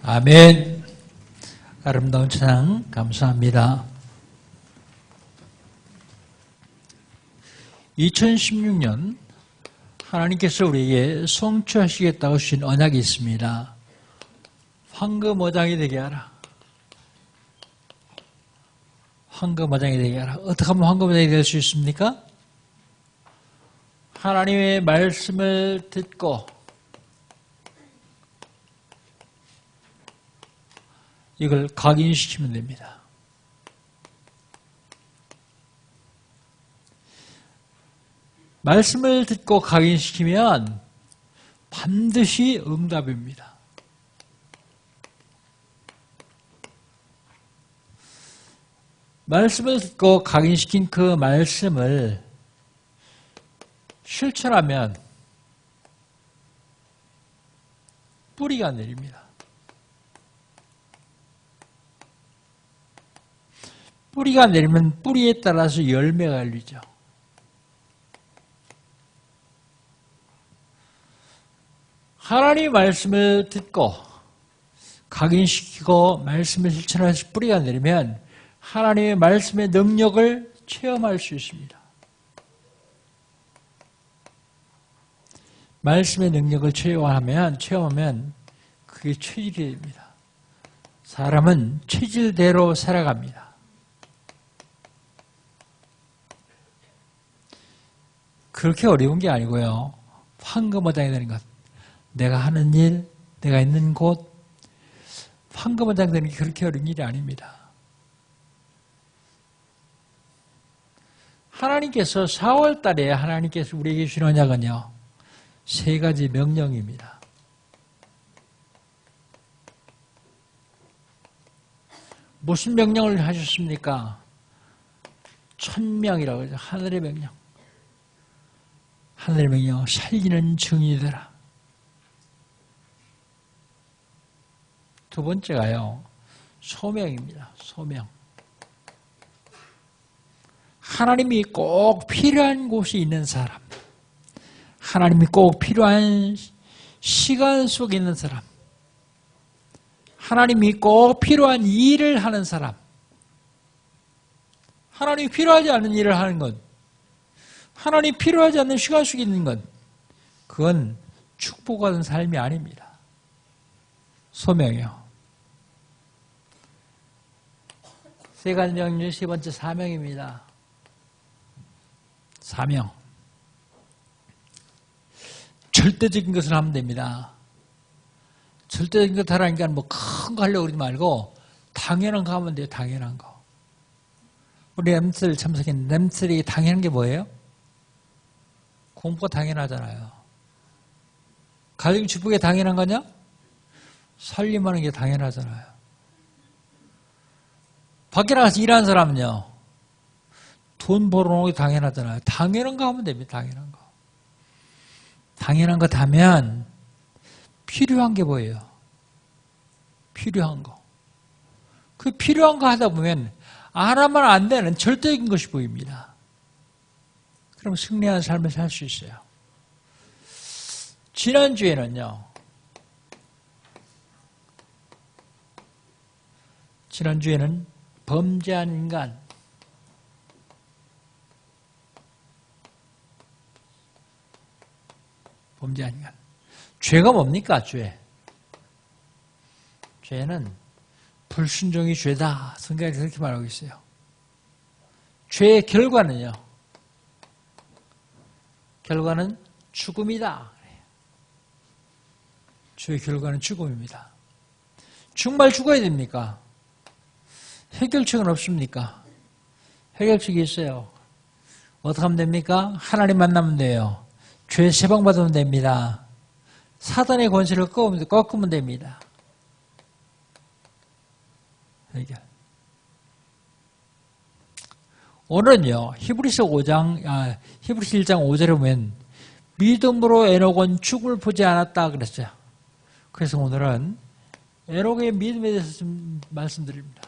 아멘. 아름다운 찬양 감사합니다. 2016년 하나님께서 우리에게 성취하시겠다고 주신 언약이 있습니다. 황금어장이 되게 하라. 황금어장이 되게 하라. 어떻게 하면 황금어장이 될 수 있습니까? 하나님의 말씀을 듣고 이걸 각인시키면 됩니다. 말씀을 듣고 각인시키면 반드시 응답입니다. 말씀을 듣고 각인시킨 그 말씀을 실천하면 뿌리가 내립니다. 뿌리가 내리면 뿌리에 따라서 열매가 열리죠. 하나님의 말씀을 듣고 각인시키고 말씀을 실천해서 뿌리가 내리면 하나님의 말씀의 능력을 체험할 수 있습니다. 말씀의 능력을 체험하면 그게 체질이 됩니다. 사람은 체질대로 살아갑니다. 그렇게 어려운 게 아니고요. 황금어장이 되는 것. 내가 하는 일, 내가 있는 곳, 황금어장이 되는 게 그렇게 어려운 일이 아닙니다. 하나님께서 4월 달에 하나님께서 우리에게 주신 언약은요. 3가지 명령입니다. 무슨 명령을 하셨습니까? 천명이라고 하죠. 하늘의 명령. 하늘의 명령, 살기는 증인이 되라. 두 번째가요, 소명입니다. 소명. 하나님이 꼭 필요한 곳에 있는 사람, 하나님이 꼭 필요한 시간 속에 있는 사람, 하나님이 꼭 필요한 일을 하는 사람, 하나님이 필요하지 않은 일을 하는 것, 하나님이 필요하지 않는 시간 속에 있는 것, 그건 축복받은 삶이 아닙니다. 소명이요. 3가지 명령, 3번째 사명입니다. 사명. 절대적인 것을 하면 됩니다. 절대적인 것 하라니까 뭐 큰 거 하려고 그러지 말고 당연한 거 하면 돼요. 당연한 거. 우리 램스를 참석했는데 램스에게 당연한 게 뭐예요? 공부가 당연하잖아요. 가정 축복이 당연한 거냐? 살림하는 게 당연하잖아요. 밖에 나가서 일하는 사람은요. 돈 벌어오는 게 당연하잖아요. 당연한 거 하면 됩니다. 당연한 거. 당연한 거 하면 필요한 게 뭐예요? 필요한 거. 그 필요한 거 하다 보면 안 하면 안 되는 절대적인 것이 보입니다. 그럼 승리하는 삶을 살 수 있어요. 지난주에는요. 범죄한 인간, 범죄한 인간. 죄가 뭡니까? 죄. 죄는 불순종이 죄다. 성경이 그렇게 말하고 있어요. 죄의 결과는요. 결과는 죽음이다. 죄의 결과는 죽음입니다. 정말 죽어야 됩니까? 해결책은 없습니까? 해결책이 있어요. 어떻게 하면 됩니까? 하나님 만나면 돼요. 죄 세방받으면 됩니다. 사단의 권세를 꺾으면 됩니다. 해결. 오늘은요, 히브리서 1장 5절에 보면 믿음으로 에녹은 죽음을 보지 않았다 그랬어요. 그래서 오늘은 에녹의 믿음에 대해서 좀 말씀드립니다.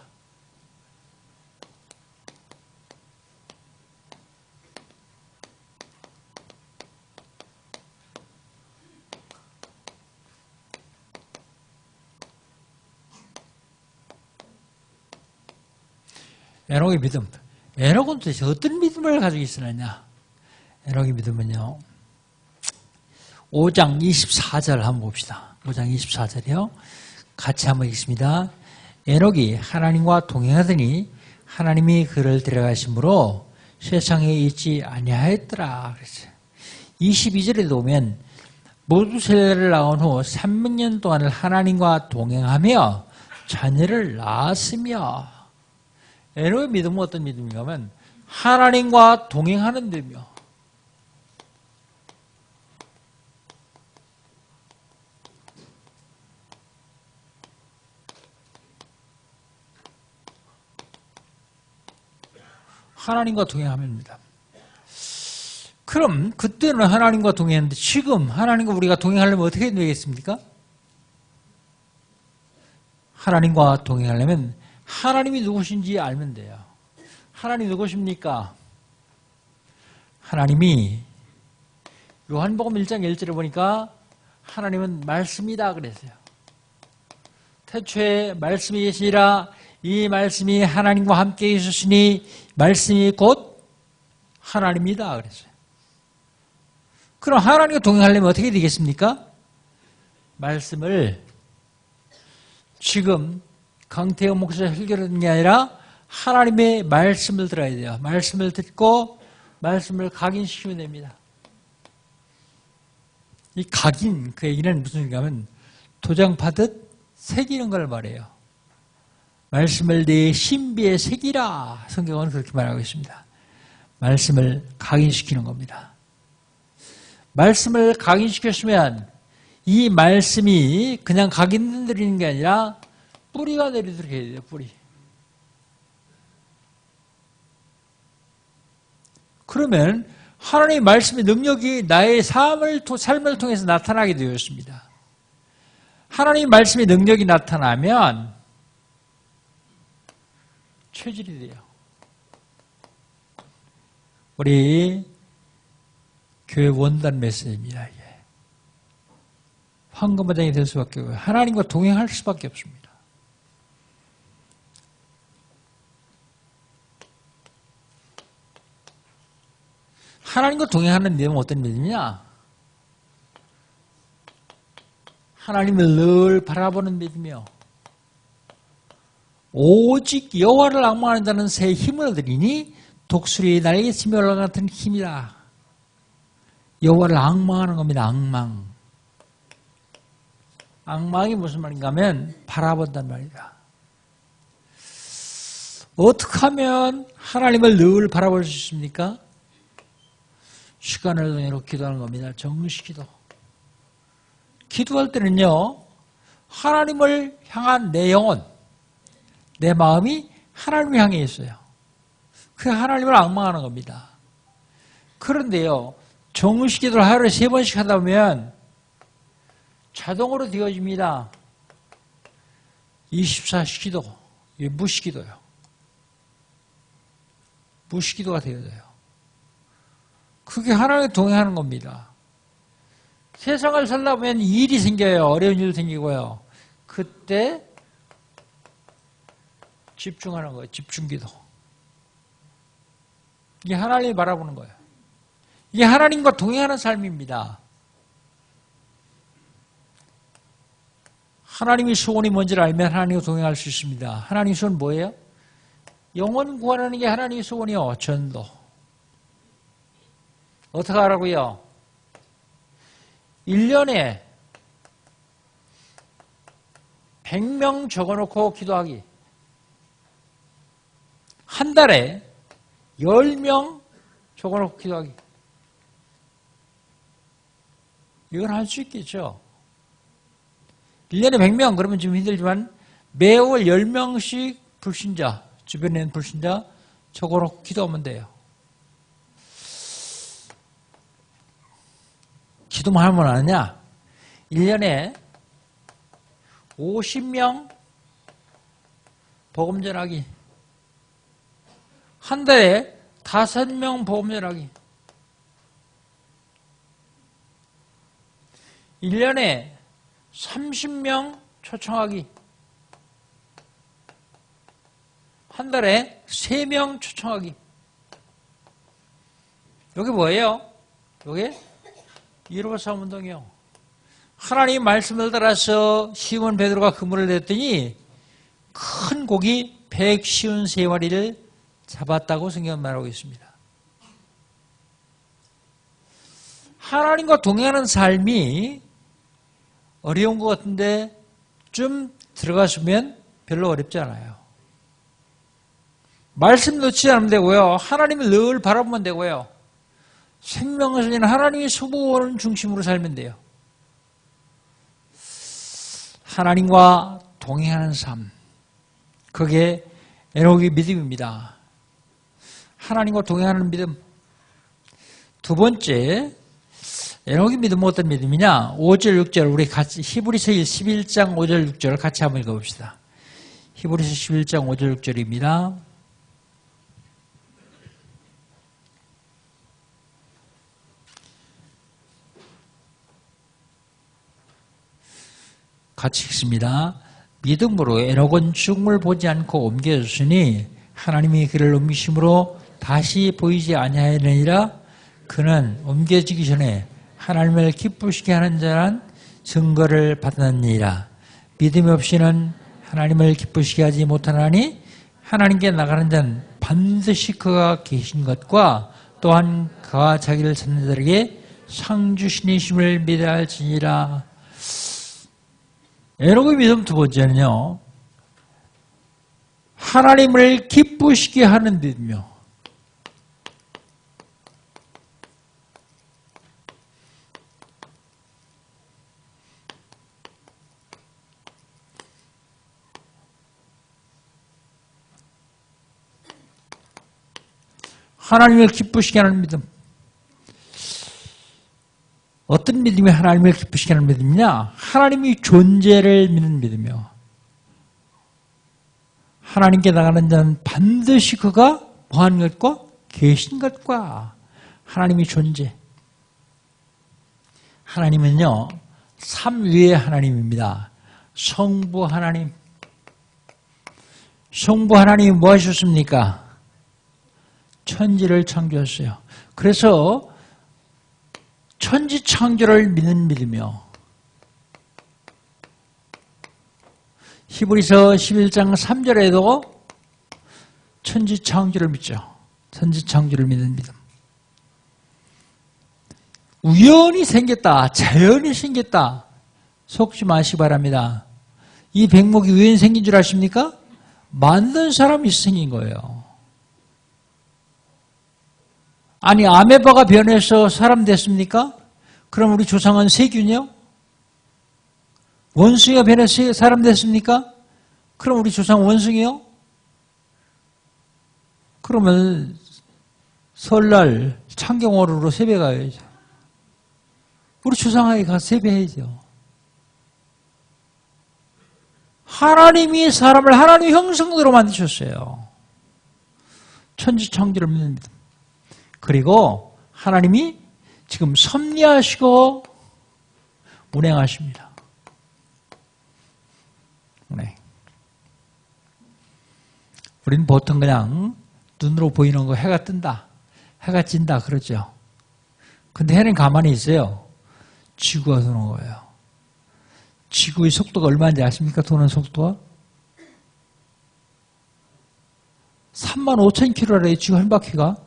에녹의 믿음. 에녹은 도대체 어떤 믿음을 가지고 있었느냐? 에녹의 믿음은요. 5장 24절 한번 봅시다. 5장 24절이요. 같이 한번 읽습니다. 에녹이 하나님과 동행하더니 하나님이 그를 데려가심으로 세상에 있지 아니하였더라. 그랬어요. 22절에 보면 모두셀레를 낳은 후 300년 동안을 하나님과 동행하며 자녀를 낳았으며 에녹의 믿음은 어떤 믿음인가 하면 하나님과 동행하는 믿음이요. 하나님과 동행합니다. 그럼 그때는 하나님과 동행했는데 지금 하나님과 우리가 동행하려면 어떻게 되겠습니까? 하나님과 동행하려면 하나님이 누구신지 알면 돼요. 하나님이 누구십니까? 하나님이 요한복음 1장 1절에 보니까 하나님은 말씀이다 그랬어요. 태초에 말씀이 계시니라 이 말씀이 하나님과 함께 있으시니 말씀이 곧 하나님이다 그랬어요. 그럼 하나님과 동행하려면 어떻게 되겠습니까? 말씀을 지금 강태영 목사가 설교하는 게 아니라 하나님의 말씀을 들어야 돼요. 말씀을 듣고 말씀을 각인시키면 됩니다. 이 각인, 그 얘기는 무슨 얘기가 하면 도장 파듯 새기는 걸 말해요. 말씀을 내 신비에 새기라. 성경은 그렇게 말하고 있습니다. 말씀을 각인시키는 겁니다. 말씀을 각인시켰으면 이 말씀이 그냥 각인되는 게 아니라 뿌리가 내리도록 해야 돼요. 뿌리. 그러면 하나님의 말씀의 능력이 나의 삶을 통해서 나타나게 되었습니다. 하나님의 말씀의 능력이 나타나면 체질이 돼요. 우리 교회 원단 메시지입니다. 이게. 황금바닥이 될 수밖에 없어요. 하나님과 동행할 수밖에 없습니다. 하나님과 동행하는 믿음은 어떤 믿음이냐? 하나님을 늘 바라보는 믿음이요. 오직 여호와를 앙망하는 자는 새 힘을 얻으리니 독수리 날개 치며 올라가는 힘이라. 여호와를 앙망하는 겁니다. 앙망. 앙망이 무슨 말인가 하면 바라본단 말이다. 어떻게 하면 하나님을 늘 바라볼 수 있습니까? 시간을 통해서 기도하는 겁니다. 정식기도. 기도할 때는요. 하나님을 향한 내 영혼, 내 마음이 하나님을 향해 있어요. 그 하나님을 앙망하는 겁니다. 그런데요. 정식기도를 하루에 3번씩 하다 보면 자동으로 되어집니다. 24시기도, 무시기도요. 무시기도가 되어져요. 그게 하나님과 동행하는 겁니다. 세상을 살다 보면 일이 생겨요. 어려운 일도 생기고요. 그때 집중하는 거예요. 집중기도. 이게 하나님이 바라보는 거예요. 이게 하나님과 동행하는 삶입니다. 하나님의 소원이 뭔지를 알면 하나님과 동행할 수 있습니다. 하나님의 소원은 뭐예요? 영혼 구하는 게 하나님의 소원이요. 전도. 어떻게 하라고요? 1년에 100명 적어놓고 기도하기. 한 달에 10명 적어놓고 기도하기. 이건 할 수 있겠죠. 1년에 100명 그러면 좀 힘들지만 매월 10명씩 불신자, 주변에 있는 불신자 적어놓고 기도하면 돼요. 기도만 하면 안 하냐? 1년에 50명 복음 전하기. 한 달에 5명 복음 전하기. 1년에 30명 초청하기. 한 달에 3명 초청하기. 여기 뭐예요? 여기 1호 사문동이요. 하나님 말씀을 따라서 시몬 베드로가 그물을 냈더니 큰 고기 153마리를 잡았다고 성경은 말하고 있습니다. 하나님과 동행하는 삶이 어려운 것 같은데 좀 들어가시면 별로 어렵지 않아요. 말씀 놓치지 않으면 되고요. 하나님을 늘 바라보면 되고요. 생명을 살리는 하나님의 소원을 중심으로 살면 돼요. 하나님과 동행하는 삶. 그게 에녹의 믿음입니다. 하나님과 동행하는 믿음. 두 번째, 에녹의 믿음은 어떤 믿음이냐? 5절, 6절, 우리 같이 히브리서 11장 5절, 6절을 같이 한번 읽어봅시다. 히브리서 11장 5절, 6절입니다. 같이 읽습니다. 믿음으로 에녹은 죽음을 보지 않고 옮겨졌으니 하나님이 그를 옮기심으로 다시 보이지 아니하느니라. 그는 옮겨지기 전에 하나님을 기쁘시게 하는 자란 증거를 받았느니라. 믿음 없이는 하나님을 기쁘시게 하지 못하나니 하나님께 나가는 자는 반드시 그가 계신 것과 또한 그가 자기를 찾는 자에게 상 주시니심을 믿어야 할지니라. 에녹의 믿음 두 번째는요, 하나님을 기쁘시게 하는 믿음이요. 하나님을 기쁘시게 하는 믿음. 어떤 믿음이 하나님을 기쁘시게 하는 믿음이냐? 하나님의 존재를 믿는 믿음이요. 하나님께 나가는 자는 반드시 그가 뭐하는 것과 계신 것과 하나님의 존재. 하나님은요, 삼위의 하나님입니다. 성부 하나님. 성부 하나님이 뭐 하셨습니까? 천지를 창조했어요. 그래서 천지 창조를 믿는 믿음이요. 히브리서 11장 3절에도 천지 창조를 믿죠. 천지 창조를 믿는 믿음. 우연히 생겼다. 자연이 생겼다. 속지 마시기 바랍니다. 이 백목이 우연히 생긴 줄 아십니까? 만든 사람이 생긴 거예요. 아니, 아메바가 변해서 사람 됐습니까? 그럼 우리 조상은 세균이요? 원숭이가 변해서 사람 됐습니까? 그럼 우리 조상 원숭이요? 그러면 설날 창경월으로 세배 가야죠. 우리 조상에게 가서 세배해야죠. 하나님이 사람을 하나님의 형상대로 만드셨어요. 천지창조를 믿는 믿음. 그리고 하나님이 지금 섭리하시고 운행하십니다. 운행. 우리는 보통 그냥 눈으로 보이는 거 해가 뜬다, 해가 진다 그러죠. 근데 해는 가만히 있어요. 지구가 도는 거예요. 지구의 속도가 얼마인지 아십니까? 도는 속도가? 35,000km래요. 지구 한 바퀴가.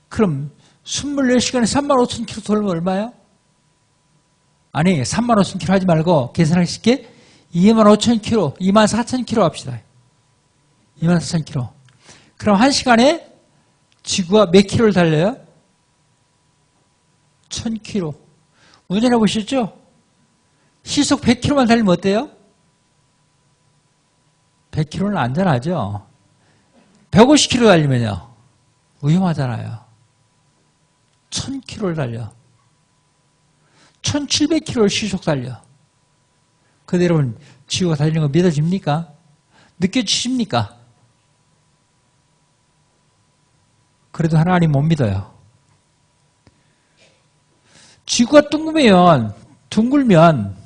그럼 24시간에 35,000km 돌면 얼마예요? 아니, 35,000km 하지 말고 계산하기 쉽게 25,000km, 24,000km 합시다. 24,000km. 그럼 1시간에 지구가 몇 킬로를 달려요? 1,000km. 운전해 보셨죠? 시속 100km만 달리면 어때요? 100km는 안전하죠. 150km 달리면요. 위험하잖아요. 1,000km를 달려. 1,700km를 시속 달려. 근데 여러분, 지구가 달리는 거 믿어집니까? 느껴지십니까? 그래도 하나님 못 믿어요. 지구가 둥글면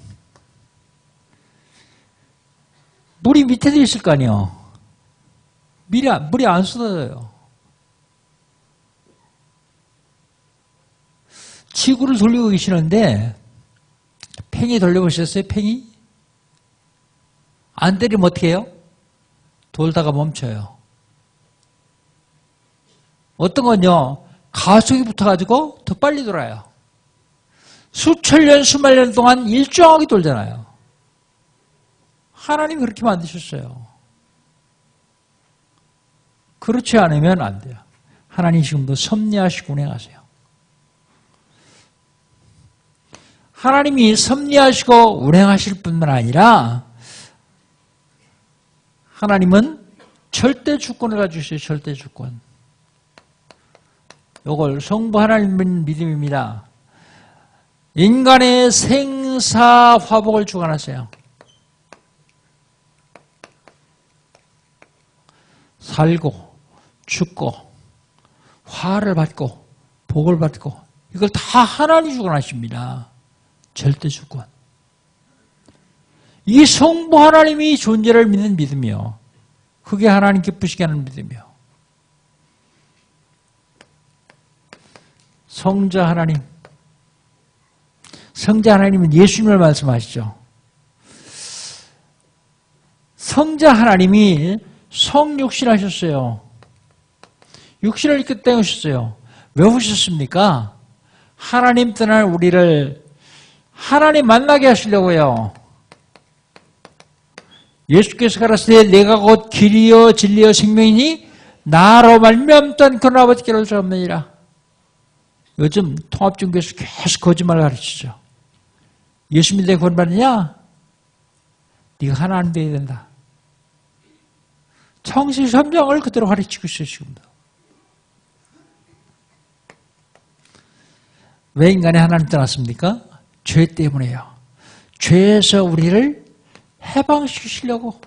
물이 밑에도 있을 거 아니에요. 물이 안 쏟아져요. 지구를 돌리고 계시는데 팽이 돌려보셨어요? 팽이? 안 때리면 어떻게 해요? 돌다가 멈춰요. 어떤 건요, 가속이 붙어가지고 더 빨리 돌아요. 수천 년, 수만 년 동안 일정하게 돌잖아요. 하나님이 그렇게 만드셨어요. 그렇지 않으면 안 돼요. 하나님 지금도 섭리하시고 운행하세요. 하나님이 섭리하시고 운행하실 뿐만 아니라 하나님은 절대 주권을 가지고 있어요. 절대 주권. 이걸 성부 하나님 믿음입니다. 인간의 생사 화복을 주관하세요. 살고 죽고 화를 받고 복을 받고 이걸 다 하나님이 주관하십니다. 절대 주권. 이 성부 하나님이 존재를 믿는 믿음이요. 그게 하나님 기쁘시게 하는 믿음이요. 성자 하나님. 성자 하나님은 예수님을 말씀하시죠. 성자 하나님이 성육신 하셨어요. 육신을 이렇게 떼우셨어요. 왜 오셨습니까? 하나님 떠날 우리를 하나님 만나게 하시려고요. 예수께서 가라사대 내가 곧 길이요 진리요 생명이니 나로 말미암던 그런 아버지께로 올 수 없느니라. 요즘 통합종교에서 계속 거짓말을 가르치죠. 예수 믿는 데 구원받느냐? 네가 하나님 되어야 된다. 창세기 3장을 그대로 가르치고 있어요. 지금도. 왜 인간이 하나님 떠났습니까? 죄 때문에요. 죄에서 우리를 해방시키시려고.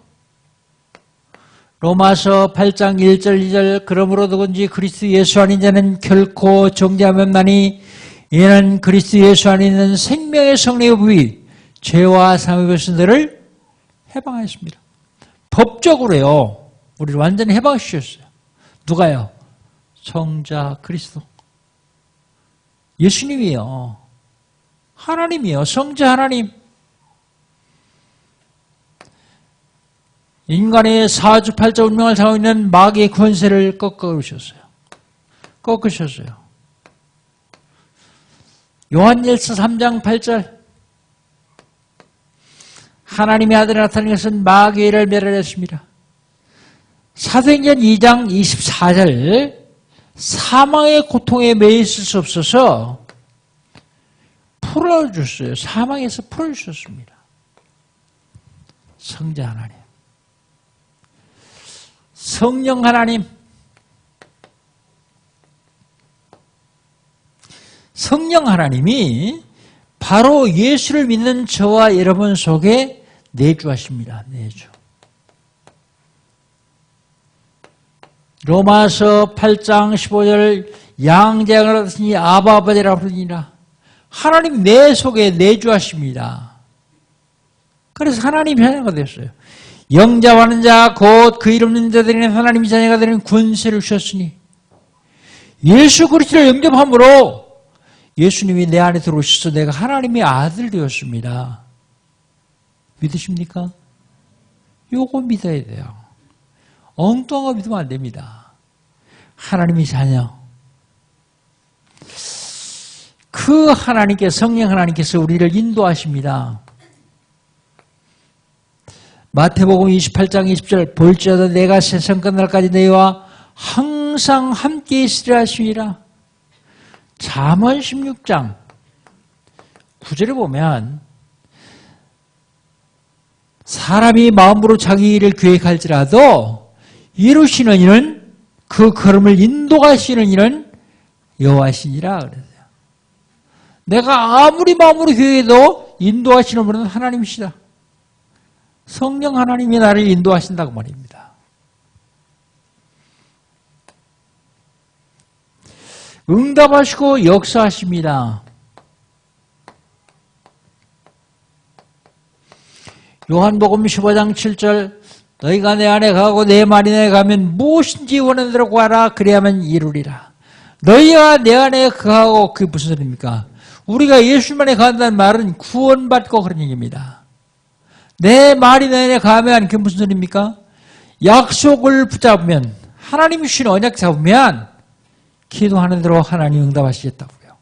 로마서 8장 1절 2절 그러므로 누군지 그리스도 예수 아닌 자는 결코 정죄함이 없나니 이는 그리스도 예수 안에 있는 생명의 성령의 법이 죄와 사망의 것들을 해방하였습니다. 법적으로요. 우리를 완전히 해방시켰어요. 누가요? 성자 그리스도. 예수님이요. 하나님이요. 성자 하나님. 인간의 사주팔자 운명을 사고 있는 마귀의 권세를 꺾으셨어요. 꺾으셨어요. 요한일서 3장 8절 하나님의 아들이 나타난 것은 마귀를 멸하였습니다. 사도행전 2장 24절 사망의 고통에 매여 있을 수 없어서 풀어주셨어요. 사망에서 풀어주셨습니다. 성자 하나님. 성령 하나님. 성령 하나님이 바로 예수를 믿는 저와 여러분 속에 내주하십니다. 내주. 로마서 8장 15절 양자양을 얻으니 아바 아버지라 부르니라. 하나님 내 속에 내주하십니다. 그래서 하나님 자녀가 됐어요. 영접하는 자 곧 그 이름 있는 자들에게는 하나님의 자녀가 되는 권세를 주셨으니 예수 그리스도를 영접함으로 예수님이 내 안에 들어오셔서 내가 하나님의 아들 되었습니다. 믿으십니까? 요거 믿어야 돼요. 엉뚱한 거 믿으면 안 됩니다. 하나님의 자녀. 그 하나님께서 성령 하나님께서 우리를 인도하십니다. 마태복음 28장 20절 볼지어다 내가 세상 끝날까지 너희와 항상 함께 있으리라 하시니라. 잠언 16장 9절에 보면 사람이 마음으로 자기 일을 계획할지라도 이루시는 이는 그 걸음을 인도하시는 이는 여호와시니라 그랬어요. 내가 아무리 마음으로 계획해도 인도하시는 분은 하나님이시다. 성령 하나님이 나를 인도하신다고 말입니다. 응답하시고 역사하십니다. 요한복음 15장 7절 너희가 내 안에 가고 내 말이 내에 가면 무엇인지 원하는 대로 구하라. 그래야만 이루리라. 너희가 내 안에 거하고 그게 무슨 소리입니까? 우리가 예수님만에 거한다는 말은 구원받고 그런 얘기입니다. 내 말이 내 안에 가면 그게 무슨 소리입니까? 약속을 붙잡으면 하나님이 주신 언약 잡으면 기도하는 대로 하나님 응답하시겠다고요.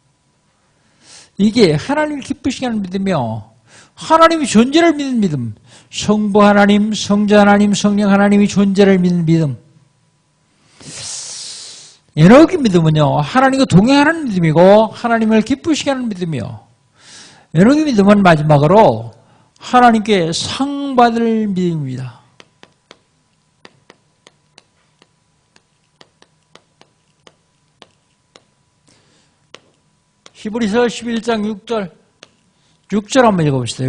이게 하나님을 기쁘시게 하는 믿음이요. 하나님이 존재를 믿는 믿음. 성부 하나님, 성자 하나님, 성령 하나님이 존재를 믿는 믿음. 에너기 믿음은요, 하나님과 동행하는 믿음이고 하나님을 기쁘시게 하는 믿음이요. 에너기 믿음은 마지막으로 하나님께 상 받을 믿음입니다. 히브리서 11장 6절 한번 읽어봅시다.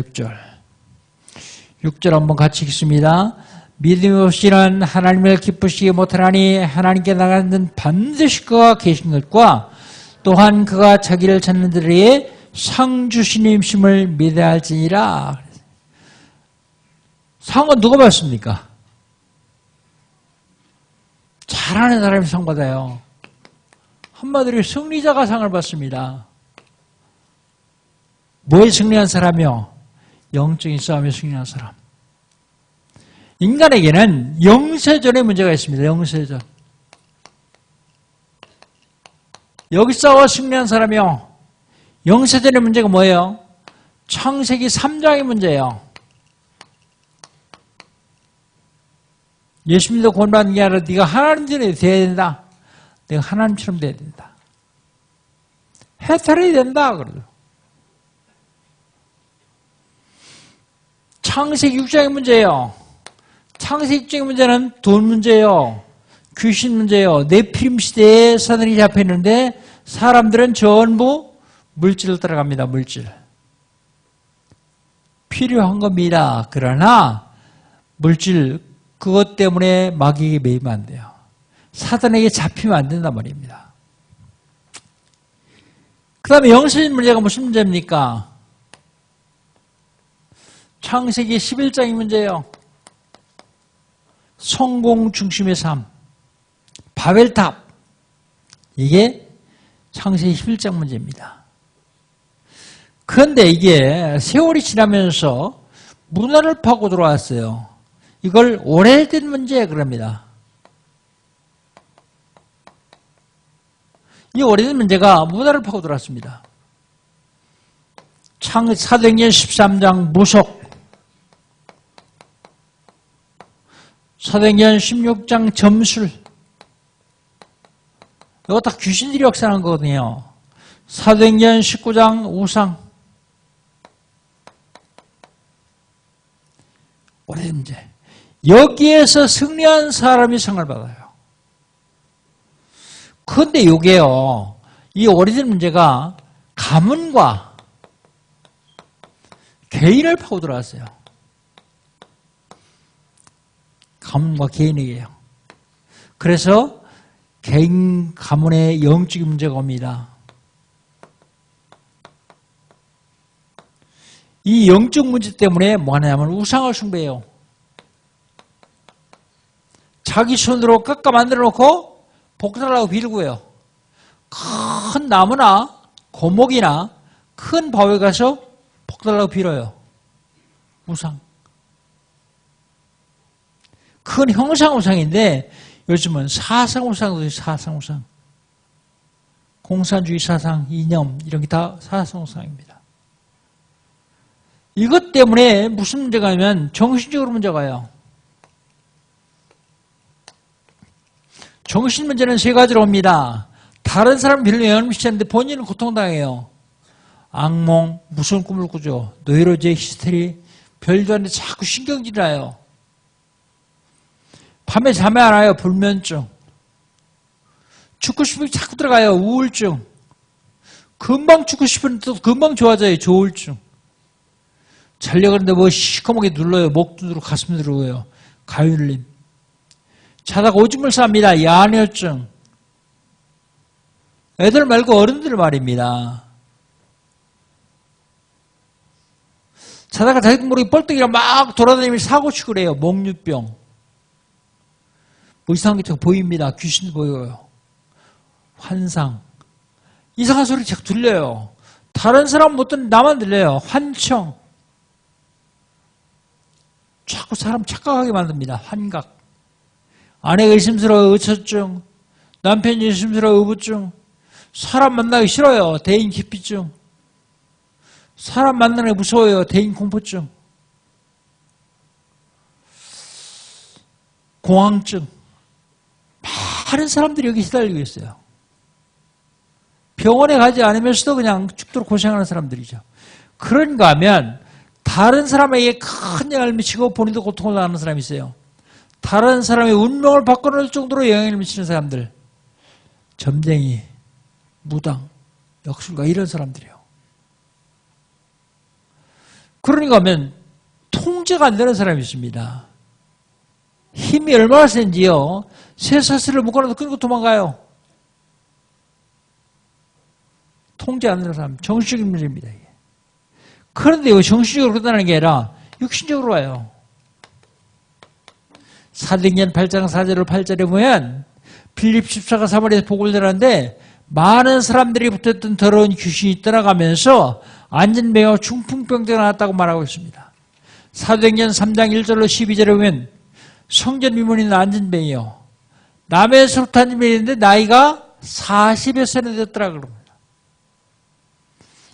6절 한번 같이 읽습니다. 믿음이 없이는 하나님을 기쁘시게 못하나니 하나님께 나가는 반드시 그가 계신 것과 또한 그가 자기를 찾는 자들에게 상 주시님심을 믿어야 할지니라. 상은 누가 받습니까? 잘하는 사람이 상 받아요. 한마디로 승리자가 상을 받습니다. 뭐에 승리한 사람이요? 영적인 싸움에 승리한 사람. 인간에게는 영세전의 문제가 있습니다. 영세전. 여기 싸워 승리한 사람이요. 영세전의 문제가 뭐예요? 창세기 3장의 문제예요. 예수 믿어 구원받는 게 아니라 네가 하나님처럼 돼야 된다. 내가 하나님처럼 돼야 된다. 해탈이 된다. 그러죠. 창세기 6장의 문제예요. 창세기 6장의 문제는 돈 문제예요. 귀신 문제예요. 네피림 시대에 사단이 잡혀있는데 사람들은 전부 물질을 따라갑니다. 물질. 필요한 겁니다. 그러나 물질 그것 때문에 마귀에게 매이면 안 돼요. 사단에게 잡히면 안 된단 말입니다. 그 다음에 영세적 문제가 무슨 문제입니까? 창세기 11장의 문제예요. 성공 중심의 삶. 바벨탑. 이게 창세기 11장 문제입니다. 그런데 이게 세월이 지나면서 문화를 파고 들어왔어요. 이걸 오래된 문제 그럽니다. 이 오래된 문제가 문화를 파고 들어왔습니다. 사도행전 13장 무속, 사도행전 16장 점술, 이거 다 귀신들이 역사하는 거거든요. 사도행전 19장 우상, 오래된 문제. 여기에서 승리한 사람이 상을 받아요. 그런데 이게요, 이 오래된 문제가 가문과 개인을 파고 들어왔어요. 가문과 개인에게요. 그래서 개인 가문의 영적인 문제가 옵니다. 이 영적 문제 때문에 뭐 하냐면 우상을 숭배해요. 자기 손으로 깎아 만들어 놓고 복달라고 빌고요. 큰 나무나 고목이나 큰 바위에 가서 복달라고 빌어요. 우상. 큰 형상 우상인데 요즘은 사상 우상도 있어요. 사상 우상. 공산주의 사상, 이념 이런 게 다 사상 우상입니다. 이것 때문에 무슨 문제가 있냐면 정신적으로 문제가요. 정신 문제는 세 가지로 옵니다. 다른 사람 별로 영향을 미치지 않는데 본인은 고통당해요. 악몽, 무서운 꿈을 꾸죠. 노이로제, 히스테리, 별도 안 돼 자꾸 신경질이 나요. 밤에 잠이 안 와요. 불면증. 죽고 싶은 게 자꾸 들어가요. 우울증. 금방 죽고 싶은데 또 금방 좋아져요. 조울증. 자려고 하는데 뭐 시커멓게 눌러요. 목도 누르고 가슴도 누르고요. 가위눌림. 자다가 오줌을 쌉니다. 야뇨증. 애들 말고 어른들 말입니다. 자다가 자기도 모르게 뻘떡이랑 막 돌아다니면서 사고치고 그래요. 목류병. 이상한 게 자꾸 보입니다. 귀신 보여요. 환상. 이상한 소리 자꾸 들려요. 다른 사람 못 듣는 나만 들려요. 환청. 자꾸 사람 착각하게 만듭니다. 환각. 아내가 의심스러워 의처증. 남편이 의심스러워 의부증. 사람 만나기 싫어요. 대인 기피증. 사람 만나는 게 무서워요. 대인 공포증. 공황증. 많은 사람들이 여기 시달리고 있어요. 병원에 가지 않으면서도 그냥 죽도록 고생하는 사람들이죠. 그런가 하면 다른 사람에게 큰 영향을 미치고 본인도 고통을 당하는 사람이 있어요. 다른 사람의 운명을 바꿔놓을 정도로 영향을 미치는 사람들. 점쟁이, 무당, 역술가 이런 사람들이에요. 그러니까 하면 통제가 안 되는 사람이 있습니다. 힘이 얼마나 센지요. 쇠사슬을 묶어놔도 끊고 도망가요. 통제 안 되는 사람. 정신적인 문제입니다. 이게. 그런데 이거 정신적으로 끝나는 게 아니라 육신적으로 와요. 사도행전 8장 4절을 8절에 보면 빌립 집사가 사마리아에서 복음을 전하는데 많은 사람들이 붙었던 더러운 귀신이 떠나가면서 안전병이와 중풍병자가 나왔다고 말하고 있습니다. 사도행전 3장 1절로 12절에 보면 성전 미문인 안전병이요. 남에서부터 안전병인데 나이가 40여 살이 됐더라 그럽니다.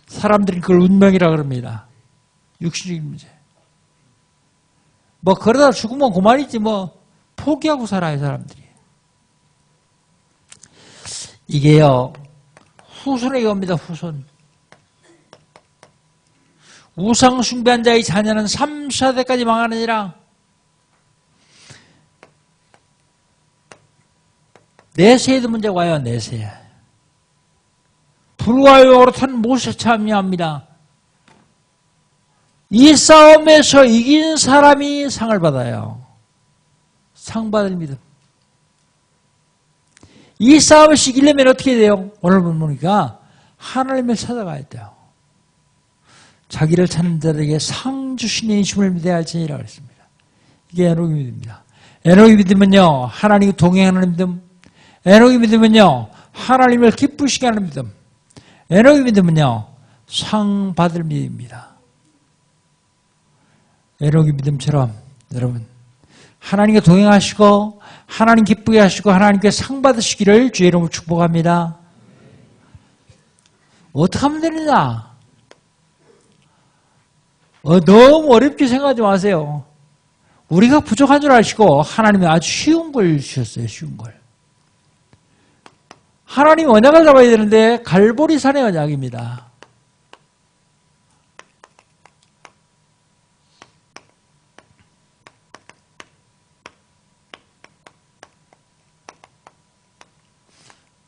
사람들이 그걸 운명이라 그럽니다. 육신적인 문제. 뭐 그러다 죽으면 그만이지 뭐 포기하고 살아요 사람들이. 이게요 후손에게 옵니다. 후손. 우상 숭배한 자의 자녀는 3, 4대까지 망하느니라. 내세에도 문제가 와요. 내세. 불과 용으로 탄 못에 참여합니다. 이 싸움에서 이긴 사람이 상을 받아요. 상 받을 믿음. 이 싸움에서 이기려면 어떻게 돼요? 오늘 보니까 하나님을 찾아가야 돼요. 자기를 찾는 자들에게 상 주시는 이심을 믿어야 할지니라 그랬습니다. 이게 에녹의 믿음입니다. 에녹의 믿음은요, 하나님과 동행하는 믿음. 에녹의 믿음은요, 하나님을 기쁘시게 하는 믿음. 에녹의 믿음은요, 상 받을 믿음입니다. 에녹의 믿음처럼 여러분 하나님과 동행하시고 하나님 기쁘게 하시고 하나님께 상 받으시기를 주의 이름으로 축복합니다. 어떻게 하면 되느냐? 너무 어렵게 생각하지 마세요. 우리가 부족한 줄 아시고 하나님이 아주 쉬운 걸 주셨어요. 쉬운 걸. 하나님 언약을 잡아야 되는데 갈보리산의 언약입니다.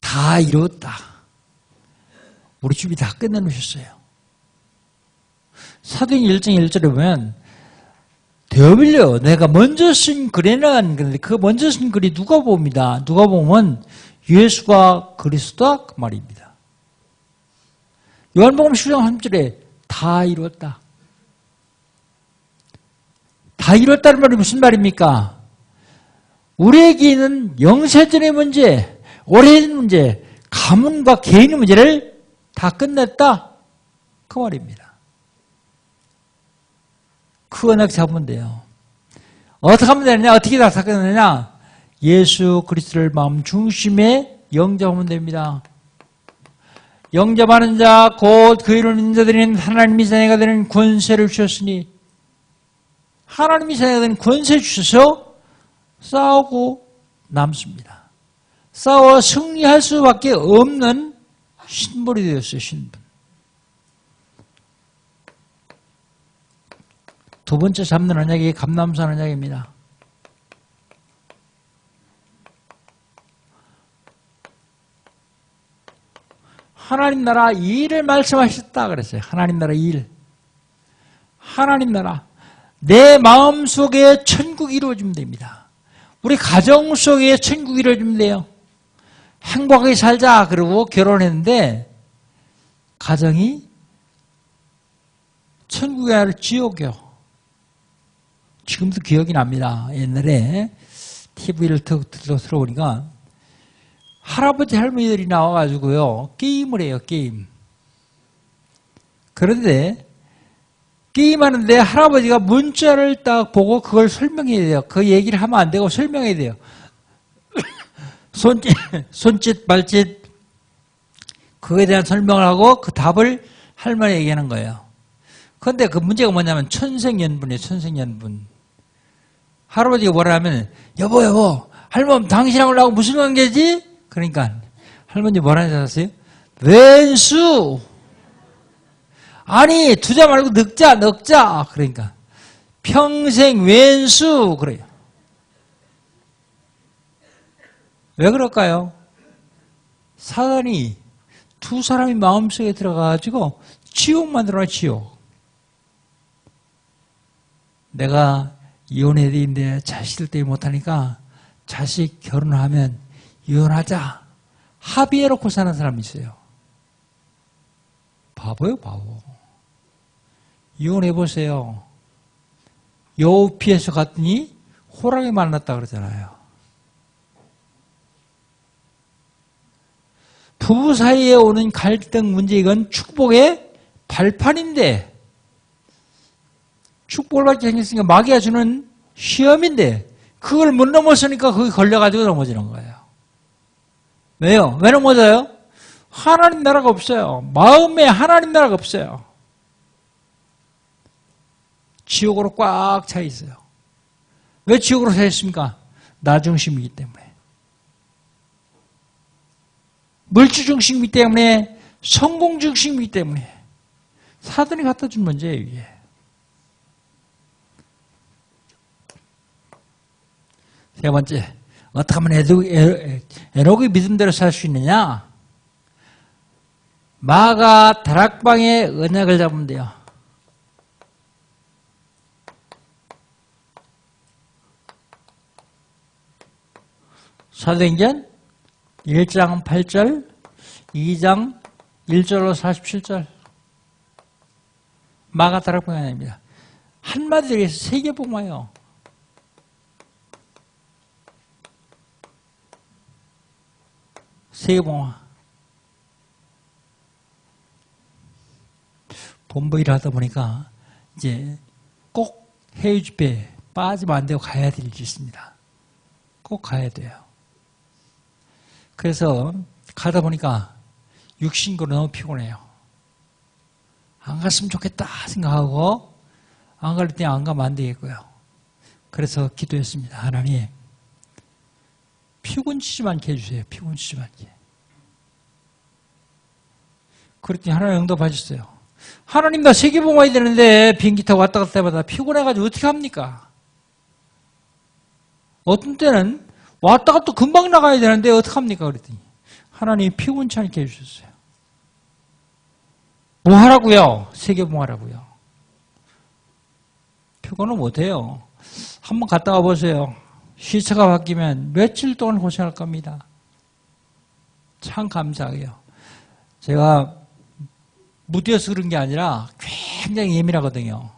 다 이뤘다. 우리 주비 다 끝내놓으셨어요. 사도행전 1장 1절에 보면 되어빌려 내가 먼저 쓴 글에는 그런데 그 먼저 쓴 글이 누가복음이다. 누가복음은 예수가 그리스도다 그 말입니다. 요한복음 10장 3절에 다 이뤘다. 다 이뤘다는 말이 무슨 말입니까? 우리에게 있는 영세전의 문제, 오래된 문제, 가문과 개인의 문제를 다 끝냈다. 그 말입니다. 그 언약 잡으면 돼요. 어떻게 하면 되느냐? 어떻게 다 끝내느냐? 예수 그리스도를 마음 중심에 영접하면 됩니다. 영접하는 자, 곧 그 이름을 믿는 자들은 하나님이 자녀가 되는 권세를 주셨으니 하나님이 자녀가 되는 권세 주셔서 싸우고 남습니다. 싸워 승리할 수밖에 없는 신분이 되었어요. 신분. 두 번째 잡는 언약이 감람산 언약입니다. 하나님 나라 일을 말씀하셨다 그랬어요. 하나님 나라 일. 하나님 나라. 내 마음속에 천국이 이루어지면 됩니다. 우리 가정 속에 천국이 이루어지면 돼요. 행복하게 살자 그러고 결혼했는데 가정이 천국이 아니라 지옥이요. 지금도 기억이 납니다. 옛날에 TV를 틀어보니까 할아버지 할머니들이 나와가지고요 게임을 해요. 게임. 그런데 게임하는데 할아버지가 문자를 딱 보고 그걸 설명해야 돼요. 그 얘기를 하면 안 되고 설명해야 돼요. 손짓 발짓 그거에 대한 설명을 하고 그 답을 할머니에게 하는 거예요. 그런데 그 문제가 뭐냐면 천생연분이에요. 천생연분. 할아버지가 뭐라 하면 여보 할머니 당신하고 나하고 무슨 관계지? 그러니까 할머니 뭐라 하지 아세요? 왼수. 아니 두자 말고 넉자. 그러니까 평생 왼수 그래요. 왜 그럴까요? 사단이 두 사람이 마음속에 들어가가지고 지옥 만들어놔. 지옥. 내가 이혼해야 되는데 자식들 때문에 못하니까 자식 결혼하면 이혼하자. 합의해놓고 사는 사람이 있어요. 바보요 바보. 이혼해보세요. 여우 피해서 갔더니 호랑이 만났다 그러잖아요. 부부 사이에 오는 갈등 문제 이건 축복의 발판인데 축복을 받게 생겼으니까 마귀가 주는 시험인데 그걸 못 넘었으니까 거기 걸려가지고 넘어지는 거예요. 왜요? 왜 넘어져요? 하나님 나라가 없어요. 마음에 하나님 나라가 없어요. 지옥으로 꽉 차 있어요. 왜 지옥으로 차 있습니까? 나 중심이기 때문에. 물질 중심이기 때문에, 성공 중심이기 때문에 사단이 갖다 준 문제예요, 이게. 세 번째, 어떻게 하면 에녹의 믿음대로 살 수 있느냐? 마가 다락방의 언약을 잡으면 돼요. 사도행전 1장 8절, 2장 1절로 47절. 마가 다락방의 언약입니다. 한마디로 해서 세계복음화예요. 세계복음화. 본부 일을 하다 보니까 이제 꼭 해외 집회 빠지면 안 되고 가야 될 일이 있습니다. 꼭 가야 돼요. 그래서 가다 보니까 육신으로 너무 피곤해요. 안 갔으면 좋겠다 생각하고 안 갈 때 안 가면 안 되겠고요. 그래서 기도했습니다. 하나님 피곤치지 않게 해주세요. 피곤치지 않게. 그랬더니 하나님 응답하셨어요. 하나님 나 세계복음 와야 되는데 비행기 타고 왔다 갔다 해마다 피곤해가지고 어떻게 합니까? 어떤 때는 왔다가 또 금방 나가야 되는데 어떡합니까? 그랬더니 하나님이 피곤치 않게 해주셨어요. 뭐 하라고요? 세계복음 하라고요. 피곤은 못해요. 한번 갔다 와보세요. 시차가 바뀌면 며칠 동안 고생할 겁니다. 참 감사해요. 제가 무디어서 그런 게 아니라 굉장히 예민하거든요.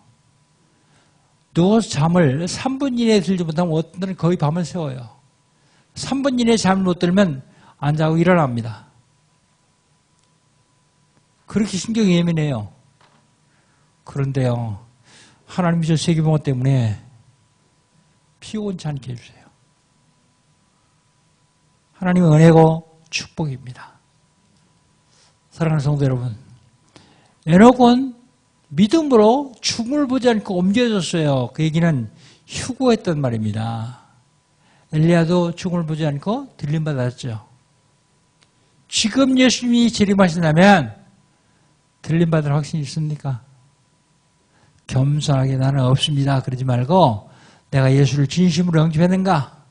누워서 잠을 3분 이내에 들지 못하면 어떤 때는 거의 밤을 새워요. 3분 이내에 잠을 못 들면 안 자고 일어납니다. 그렇게 신경이 예민해요. 그런데요, 하나님이 저 세계복음 때문에 피곤치 않게 해주세요. 하나님의 은혜고 축복입니다. 사랑하는 성도 여러분, 에녹은 믿음으로 죽음을 보지 않고 옮겨졌어요. 그 얘기는 휴고했단 말입니다. 엘리야도 죽음을 보지 않고 들림받았죠. 지금 예수님이 재림하신다면 들림받을 확신이 있습니까? 겸손하게 나는 없습니다. 그러지 말고 내가 예수를 진심으로 영접했는가?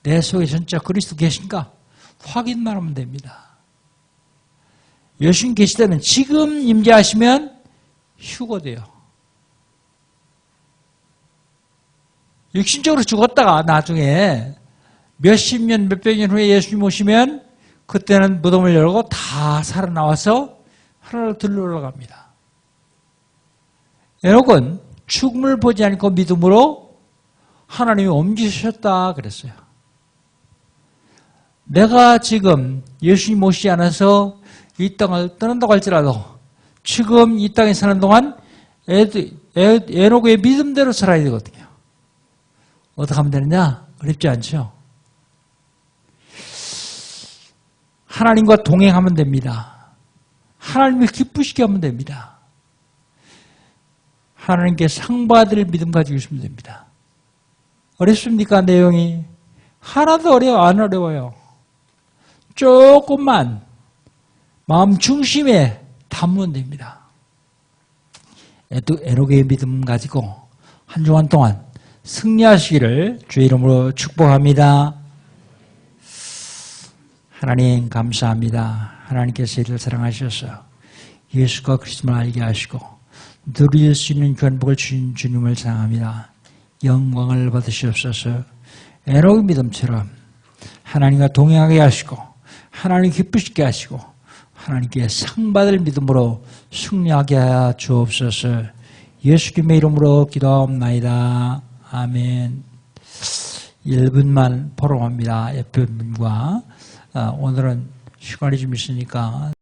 내 속에 진짜 그리스도 계신가? 확인만 하면 됩니다. 예수님 계시다면 지금 임재하시면 휴고돼요. 육신적으로 죽었다가 나중에 몇십 년, 몇백 년 후에 예수님 오시면 그때는 무덤을 열고 다 살아나와서 하늘로 들러 올라갑니다. 에녹은 죽음을 보지 않고 믿음으로 하나님이 옮기셨다 그랬어요. 내가 지금 예수님 모시지 않아서 이 땅을 떠난다고 할지라도 지금 이 땅에 사는 동안 에녹의 믿음대로 살아야 되거든요. 어떻게 하면 되느냐? 어렵지 않죠? 하나님과 동행하면 됩니다. 하나님을 기쁘시게 하면 됩니다. 하나님께 상 받을 믿음 가지고 있으면 됩니다. 어렵습니까? 내용이? 하나도 안 어려워요. 조금만 마음 중심에 담으면 됩니다. 에녹의 믿음 가지고 한 주간 동안 승리하시기를 주의 이름으로 축복합니다. 하나님 감사합니다. 하나님께서 이를 사랑하셔서 예수가 그리스도를 알게 하시고 누릴 수 있는 권복을 주신 주님을 사랑합니다. 영광을 받으시옵소서. 에녹의 믿음처럼 하나님과 동행하게 하시고 하나님 기쁘시게 하시고 하나님께 상 받을 믿음으로 승리하게 하여 주옵소서. 예수님의 이름으로 기도하옵나이다. 아멘. 1분만 보러 갑니다. 옆에 분과 오늘은 시간이 좀 있으니까